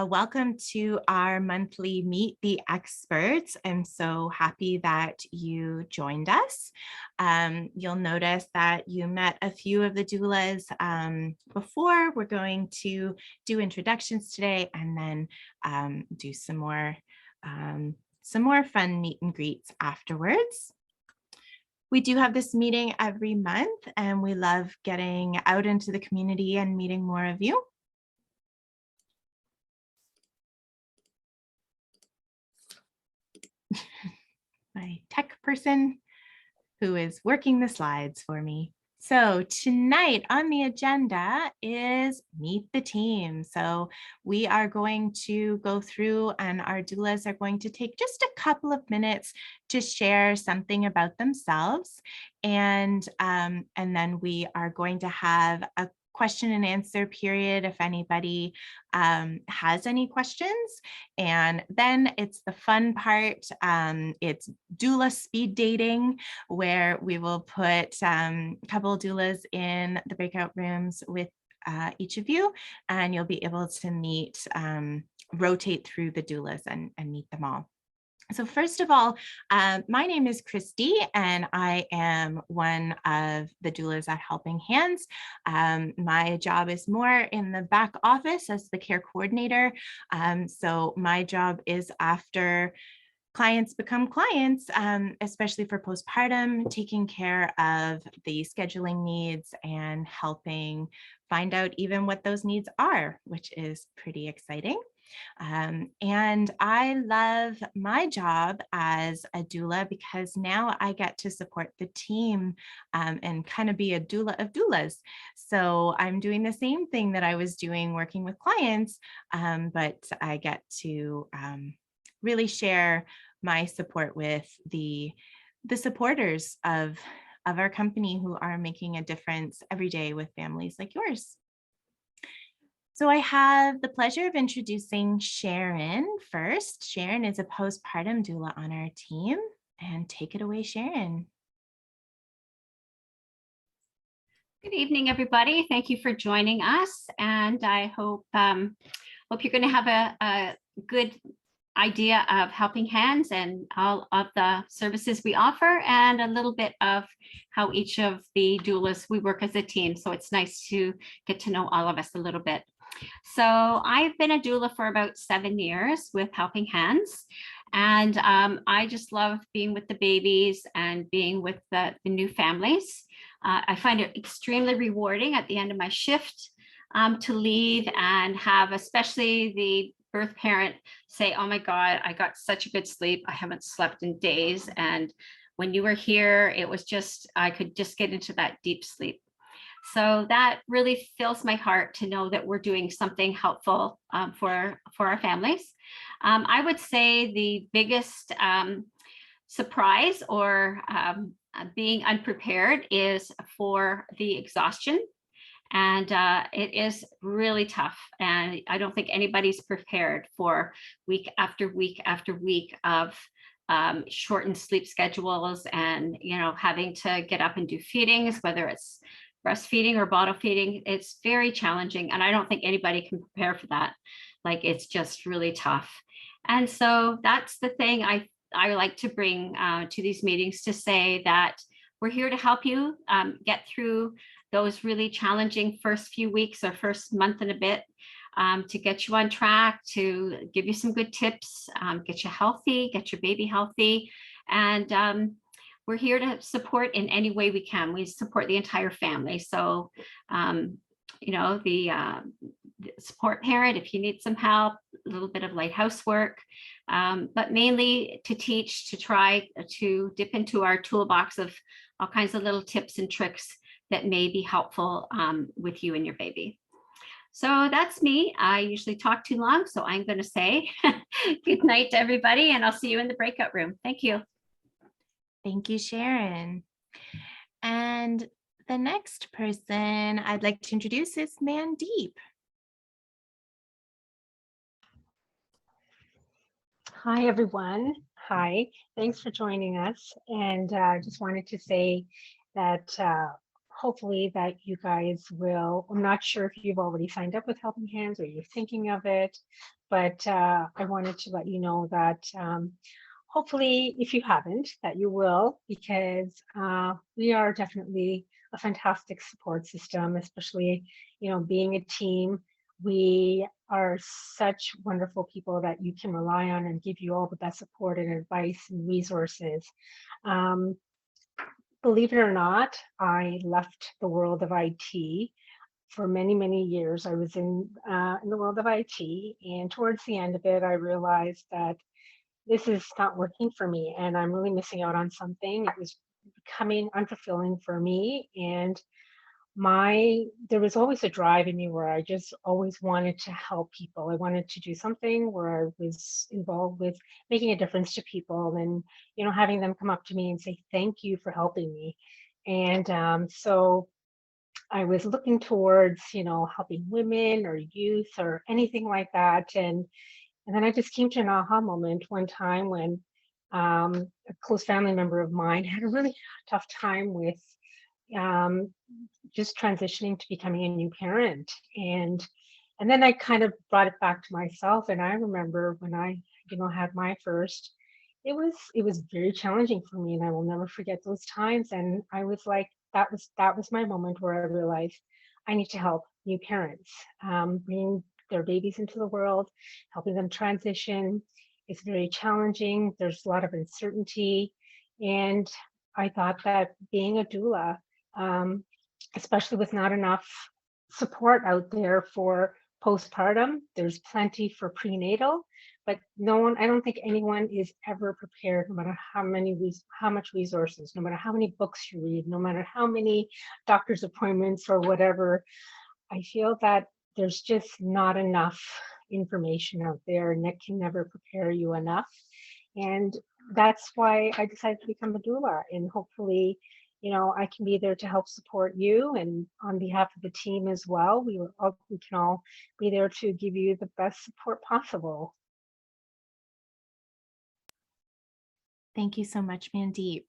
Welcome to our monthly Meet the Experts. I'm so happy that you joined us. You'll notice that you met a few of the doulas before. We're going to do introductions today and then do some more fun meet and greets afterwards. We do have this meeting every month, and we love getting out into the community and meeting more of you. My tech person who is working the slides for me. So tonight on the agenda is Meet the Team. So we are going to go through, and our doulas are going to take just a couple of minutes to share something about themselves. And then we are going to have a question and answer period if anybody has any questions. And then it's the fun part. It's doula speed dating, where we will put a couple doulas in the breakout rooms with each of you, and you'll be able to meet, rotate through the doulas and meet them all. So first of all, my name is Christy, and I am one of the doulas at Helping Hands. My job is more in the back office as the care coordinator. So my job is after clients become clients, especially for postpartum, taking care of the scheduling needs and helping find out even what those needs are, which is pretty exciting. And I love my job as a doula because now I get to support the team and kind of be a doula of doulas. So I'm doing the same thing that I was doing working with clients, but I get to really share my support with the supporters of our company who are making a difference every day with families like yours. So I have the pleasure of introducing Sharon first. Sharon is a postpartum doula on our team, and take it away, Sharon. Good evening, everybody. Thank you for joining us, and I hope you're going to have a good idea of Helping Hands and all of the services we offer, and a little bit of how each of the doulas, we work as a team. So it's nice to get to know all of us a little bit. So I've been a doula for about 7 years with Helping Hands, and I just love being with the babies and being with the new families. I find it extremely rewarding at the end of my shift to leave and have, especially the birth parent, say, "Oh my God, I got such a good sleep. I haven't slept in days. And when you were here, it was just, I could just get into that deep sleep." So that really fills my heart to know that we're doing something helpful for our families. I would say the biggest surprise or being unprepared is for the exhaustion. And it is really tough. And I don't think anybody's prepared for week after week after week of shortened sleep schedules and, having to get up and do feedings, whether it's breastfeeding or bottle feeding. It's very challenging. And I don't think anybody can prepare for that. Like, it's just really tough. And so that's the thing I like to bring to these meetings, to say that we're here to help you get through those really challenging first few weeks or first month and a bit, to get you on track, to give you some good tips, get you healthy, get your baby healthy. And we're here to support in any way we can. We support the entire family. So, the support parent, if you need some help, a little bit of light housework, but mainly to teach, to try to dip into our toolbox of all kinds of little tips and tricks that may be helpful with you and your baby. So that's me. I usually talk too long, so I'm going to say good night to everybody, and I'll see you in the breakout room. Thank you. Thank you, Sharon. And the next person I'd like to introduce is Mandeep. Hi, everyone. Hi, thanks for joining us. And just wanted to say that hopefully that you guys will, I'm not sure if you've already signed up with Helping Hands or you're thinking of it, but I wanted to let you know that hopefully, if you haven't, that you will, because we are definitely a fantastic support system, especially, being a team. We are such wonderful people that you can rely on and give you all the best support and advice and resources. Um, Believe it or not, I left the world of IT for many, many years. I was in the world of IT, and towards the end of it, I realized that this is not working for me, and I'm really missing out on something. It was becoming unfulfilling for me, and there was always a drive in me where I just always wanted to help people. I wanted to do something where I was involved with making a difference to people, and having them come up to me and say thank you for helping me. And so I was looking towards, helping women or youth or anything like that. And then I just came to an aha moment one time when a close family member of mine had a really tough time with um, just transitioning to becoming a new parent. And then I kind of brought it back to myself. And I remember when I, had my first, it was very challenging for me, and I will never forget those times. And I was like, that was my moment where I realized I need to help new parents, bring their babies into the world, helping them transition. It's very challenging. There's a lot of uncertainty. And I thought that being a doula, um, especially with not enough support out there for postpartum, there's plenty for prenatal, but no one, I don't think anyone is ever prepared, no matter how much resources, no matter how many books you read, no matter how many doctor's appointments or whatever. I feel that there's just not enough information out there, and that can never prepare you enough. And that's why I decided to become a doula. And hopefully, I can be there to help support you. And on behalf of the team as well, we can all be there to give you the best support possible. Thank you so much, Mandeep.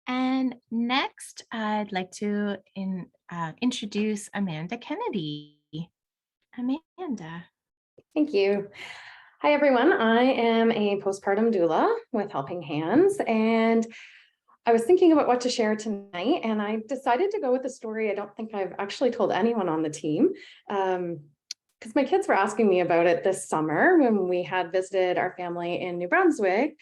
And next, I'd like to introduce Amanda Kennedy. Amanda. Thank you. Hi, everyone. I am a postpartum doula with Helping Hands, and I was thinking about what to share tonight, and I decided to go with a story I don't think I've actually told anyone on the team, because my kids were asking me about it this summer when we had visited our family in New Brunswick.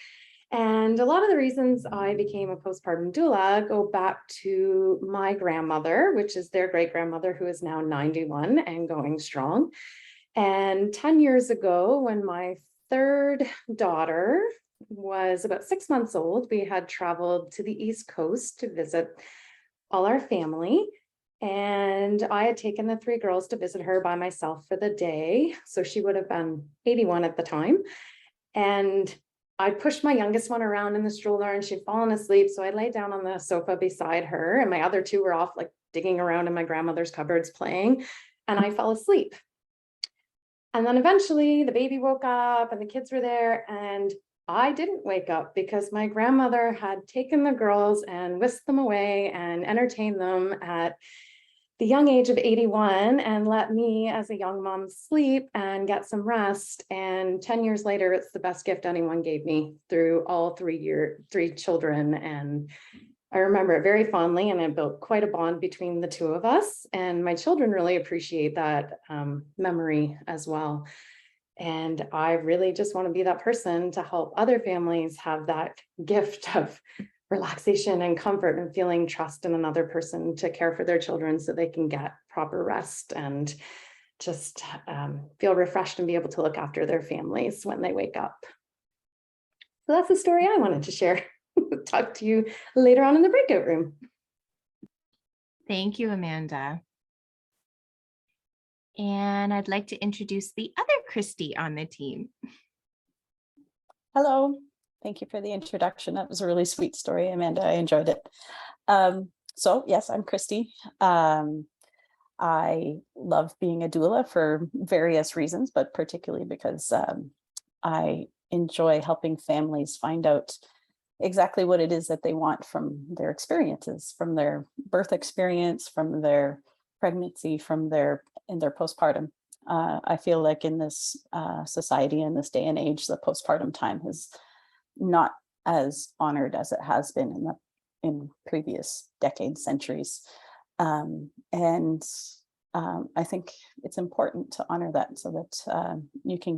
And a lot of the reasons I became a postpartum doula go back to my grandmother, which is their great-grandmother, who is now 91 and going strong. And 10 years ago, when my third daughter was about 6 months old, we had traveled to the East Coast to visit all our family. And I had taken the three girls to visit her by myself for the day. So she would have been 81 at the time. And I pushed my youngest one around in the stroller and she'd fallen asleep. So I laid down on the sofa beside her, and my other two were off like digging around in my grandmother's cupboards playing, and I fell asleep. And then eventually the baby woke up and the kids were there, and I didn't wake up because my grandmother had taken the girls and whisked them away and entertained them at the young age of 81 and let me as a young mom sleep and get some rest. And 10 years later, it's the best gift anyone gave me through all three children. And I remember it very fondly, and it built quite a bond between the two of us. And my children really appreciate that memory as well. And I really just want to be that person to help other families have that gift of relaxation and comfort and feeling trust in another person to care for their children so they can get proper rest and just feel refreshed and be able to look after their families when they wake up. So that's the story I wanted to share. Talk to you later on in the breakout room. Thank you, Amanda. And I'd like to introduce the other Christy on the team. Hello. Thank you for the introduction. That was a really sweet story, Amanda. I enjoyed it. So yes, I'm Christy. I love being a doula for various reasons, but particularly because I enjoy helping families find out exactly what it is that they want from their experiences, from their birth experience, from their pregnancy, in their postpartum. I feel like in this society, in this day and age, the postpartum time is not as honored as it has been in previous decades, centuries. And I think it's important to honor that so that you can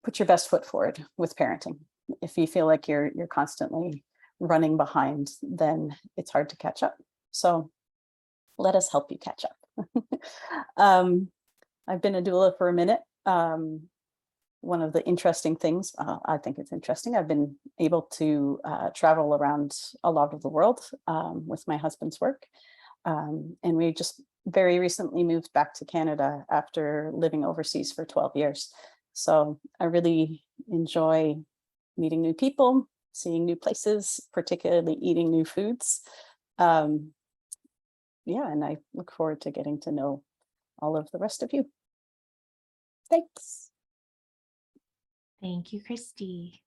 put your best foot forward with parenting. If you feel like you're constantly running behind, then it's hard to catch up. So let us help you catch up. I've been a doula for a minute. One of the interesting things, I think it's interesting, I've been able to travel around a lot of the world with my husband's work. And we just very recently moved back to Canada after living overseas for 12 years. So I really enjoy meeting new people, seeing new places, particularly eating new foods. Yeah, and I look forward to getting to know all of the rest of you. Thanks. Thank you, Christy.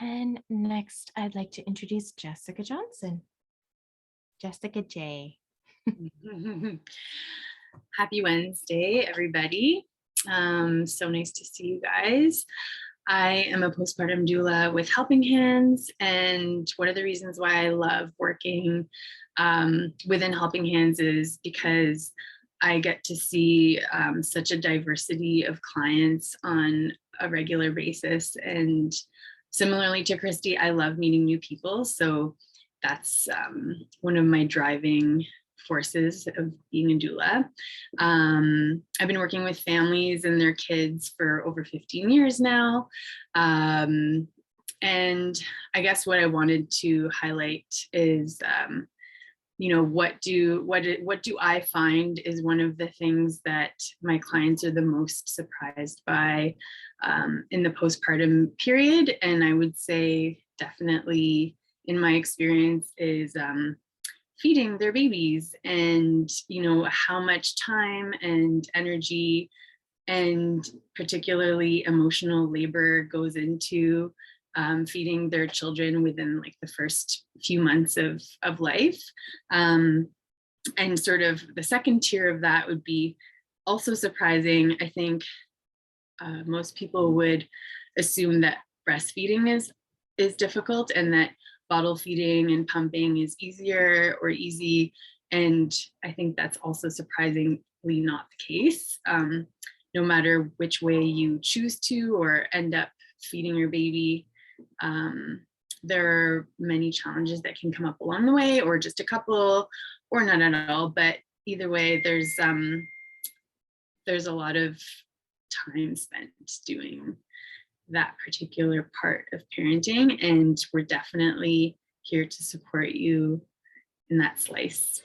And next, I'd like to introduce Jessica Johnston. Jessica J. Happy Wednesday, everybody. So nice to see you guys. I am a postpartum doula with Helping Hands, and one of the reasons why I love working within Helping Hands is because I get to see such a diversity of clients on a regular basis. And similarly to Christy, I love meeting new people. So that's one of my driving forces of being a doula. I've been working with families and their kids for over 15 years now. And I guess what I wanted to highlight is, what do I find is one of the things that my clients are the most surprised by in the postpartum period. And I would say definitely in my experience is feeding their babies, and how much time and energy and particularly emotional labor goes into feeding their children within like the first few months of life. And sort of the second tier of that would be also surprising. I think most people would assume that breastfeeding is difficult and that bottle feeding and pumping is easier or easy. And I think that's also surprisingly not the case. No matter which way you choose to or end up feeding your baby, there are many challenges that can come up along the way, or just a couple, or none at all. But either way, there's a lot of time spent doing that particular part of parenting, and we're definitely here to support you in that slice,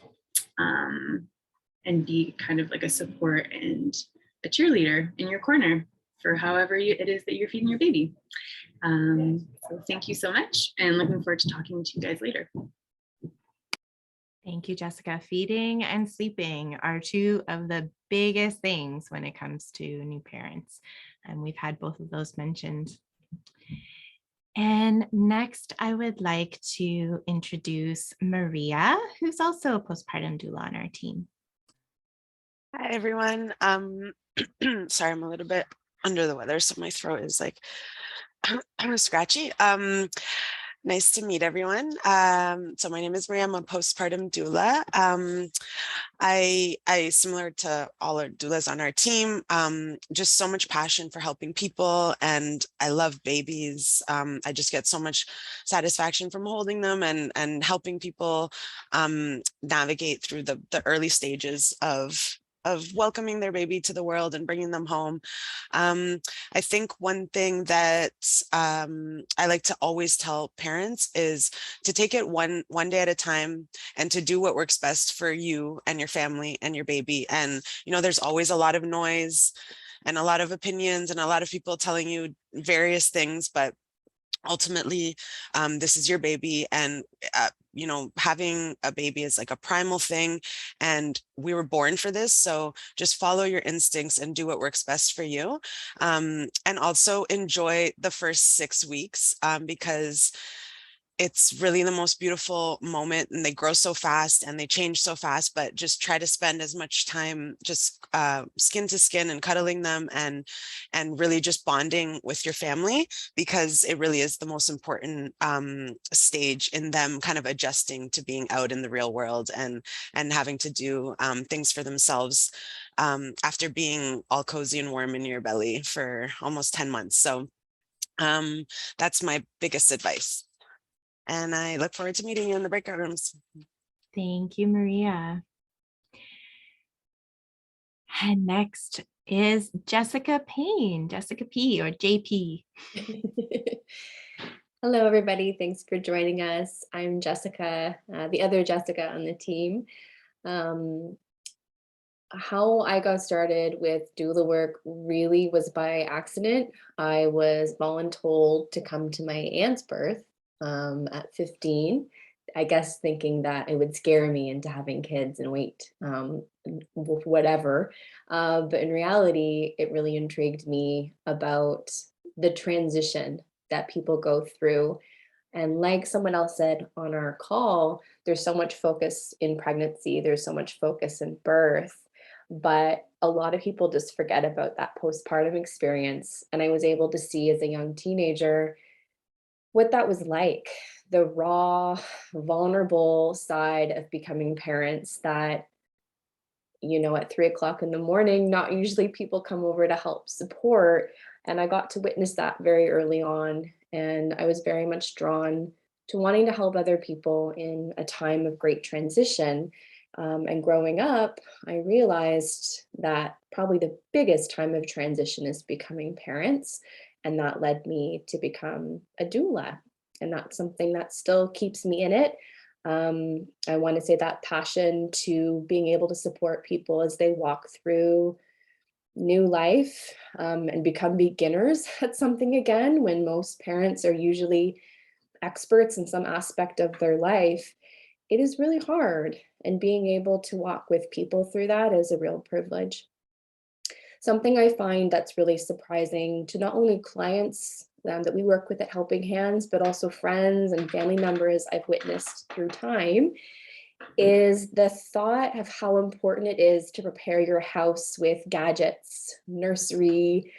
and be kind of like a support and a cheerleader in your corner for however it is that you're feeding your baby. So thank you so much, and looking forward to talking to you guys later. Thank you, Jessica. Feeding and sleeping are two of the biggest things when it comes to new parents. And we've had both of those mentioned. And next, I would like to introduce Maria, who's also a postpartum doula on our team. Hi, everyone. Sorry, I'm a little bit under the weather, so my throat is like scratchy. Nice to meet everyone. So my name is Maria. I'm a postpartum doula. I similar to all our doulas on our team, just so much passion for helping people, and I love babies. I just get so much satisfaction from holding them and helping people navigate through the early stages of welcoming their baby to the world and bringing them home. I think one thing that I like to always tell parents is to take it one day at a time, and to do what works best for you and your family and your baby. And, there's always a lot of noise and a lot of opinions and a lot of people telling you various things, but ultimately, this is your baby, and having a baby is like a primal thing, and we were born for this. So just follow your instincts and do what works best for you, and also enjoy the first 6 weeks, because it's really the most beautiful moment, and they grow so fast and they change so fast, but just try to spend as much time just skin to skin and cuddling them and really just bonding with your family, because it really is the most important stage in them kind of adjusting to being out in the real world and having to do things for themselves after being all cozy and warm in your belly for almost 10 months. So that's my biggest advice. And I look forward to meeting you in the breakout rooms. Thank you, Maria. And next is Jessica Payne, Jessica P or JP. Hello, everybody. Thanks for joining us. I'm Jessica, the other Jessica on the team. How I got started with doula work really was by accident. I was voluntold to come to my aunt's birth at 15, I guess thinking that it would scare me into having kids and wait, whatever. But in reality, it really intrigued me about the transition that people go through. And like someone else said on our call, there's so much focus in pregnancy, there's so much focus in birth, but a lot of people just forget about that postpartum experience. And I was able to see as a young teenager what that was like, the raw, vulnerable side of becoming parents that, you know, at 3 o'clock in the morning, not usually people come over to help support. And I got to witness that very early on. And I was very much drawn to wanting to help other people in a time of great transition. And growing up, I realized that probably the biggest time of transition is becoming parents. And that led me to become a doula. And that's something that still keeps me in it. I want to say that passion to being able to support people as they walk through new life and become beginners at something again, when most parents are usually experts in some aspect of their life. It is really hard, and being able to walk with people through that is a real privilege. Something I find that's really surprising to not only clients that we work with at Helping Hands, but also friends and family members I've witnessed through time, is the thought of how important it is to prepare your house with gadgets, nursery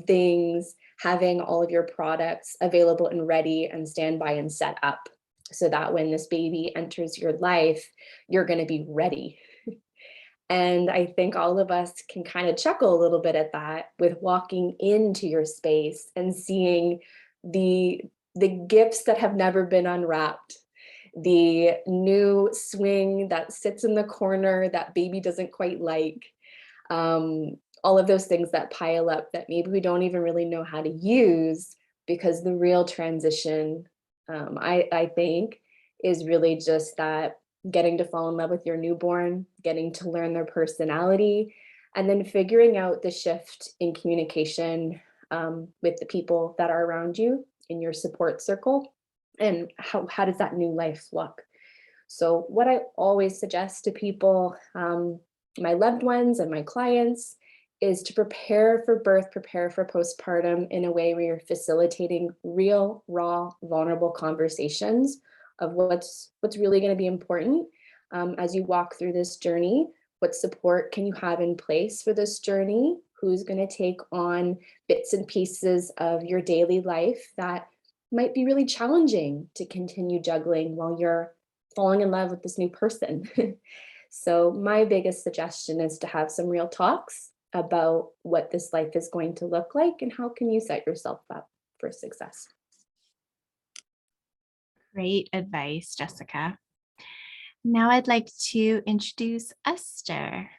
things, having all of your products available and ready and standby and set up, so that when this baby enters your life, you're going to be ready. And I think all of us can kind of chuckle a little bit at that with walking into your space and seeing the gifts that have never been unwrapped, the new swing that sits in the corner that baby doesn't quite like, all of those things that pile up that maybe we don't even really know how to use, because the real transition, I think, is really just that getting to fall in love with your newborn, getting to learn their personality, and then figuring out the shift in communication with the people that are around you in your support circle, and how does that new life look. So what I always suggest to people, my loved ones and my clients, is to prepare for birth, prepare for postpartum in a way where you're facilitating real, raw, vulnerable conversations of what's really going to be important as you walk through this journey. What support can you have in place for this journey? Who's going to take on bits and pieces of your daily life that might be really challenging to continue juggling while you're falling in love with this new person? So my biggest suggestion is to have some real talks about what this life is going to look like and how can you set yourself up for success. Great advice, Jessica. Now I'd like to introduce Esther.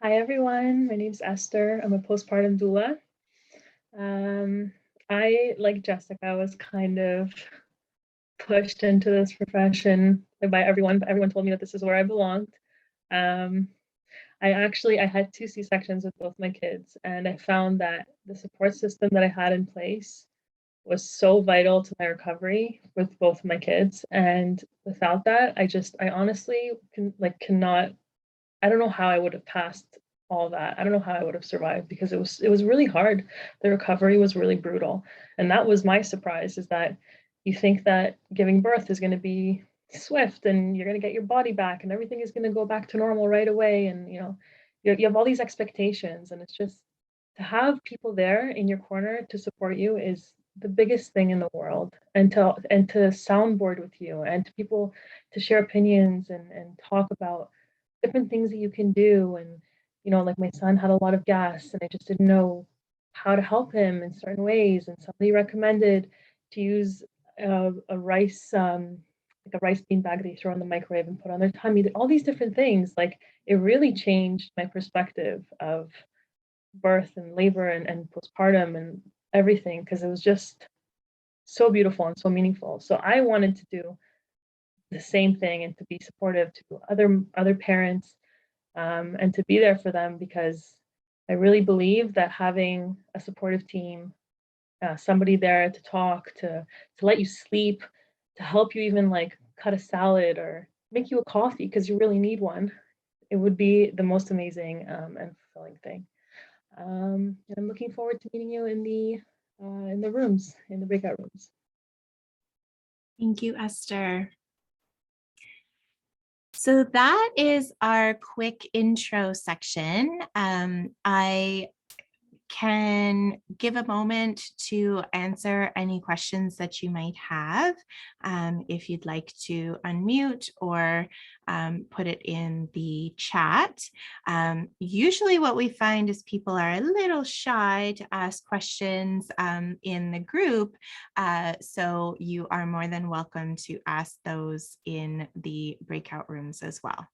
Hi, everyone. My name is Esther. I'm a postpartum doula. I, like Jessica, was kind of pushed into this profession by everyone, but everyone told me that this is where I belonged. I had 2 C-sections with both my kids, and I found that the support system that I had in place was so vital to my recovery with both of my kids. And without that, I honestly cannot, I don't know how I would have passed all that. I don't know how I would have survived because it was really hard. The recovery was really brutal. And that was my surprise, is that you think that giving birth is going to be swift and you're going to get your body back and everything is going to go back to normal right away. And, you know, you have all these expectations, and it's just to have people there in your corner to support you is the biggest thing in the world, and to soundboard with you, and to people to share opinions and talk about different things that you can do. And, you know, like my son had a lot of gas and I just didn't know how to help him in certain ways. And somebody recommended to use a rice, like a rice bean bag that you throw in the microwave and put on their tummy. All these different things, like it really changed my perspective of birth and labor and postpartum and everything, because it was just so beautiful and so meaningful. So I wanted to do the same thing and to be supportive to other parents, and to be there for them, because I really believe that having a supportive team, somebody there to talk, to let you sleep, to help you even like cut a salad or make you a coffee because you really need one, it would be the most amazing and fulfilling thing. And I'm looking forward to meeting you in the rooms, in the breakout rooms. Thank you, Esther. So that is our quick intro section. I can give a moment to answer any questions that you might have. If you'd like to unmute or put it in the chat. Usually what we find is people are a little shy to ask questions in the group. So you are more than welcome to ask those in the breakout rooms as well.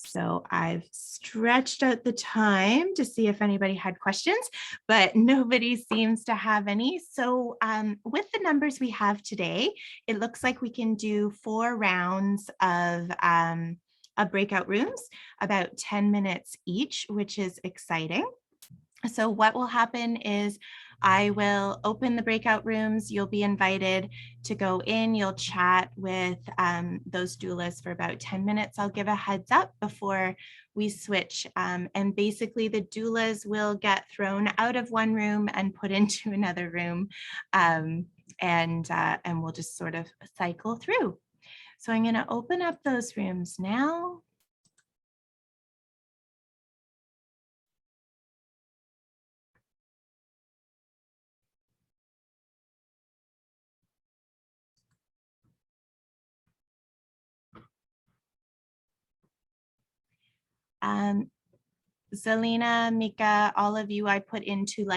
So I've stretched out the time to see if anybody had questions, but nobody seems to have any. So with the numbers we have today, it looks like we can do 4 rounds of breakout rooms, about 10 minutes each, which is exciting. So what will happen is I will open the breakout rooms. You'll be invited to go in. You'll chat with those doulas for about 10 minutes. I'll give a heads up before we switch. And basically the doulas will get thrown out of one room and put into another room. And we'll just sort of cycle through. So I'm going to open up those rooms now. Zelina, Mika, all of you I put into like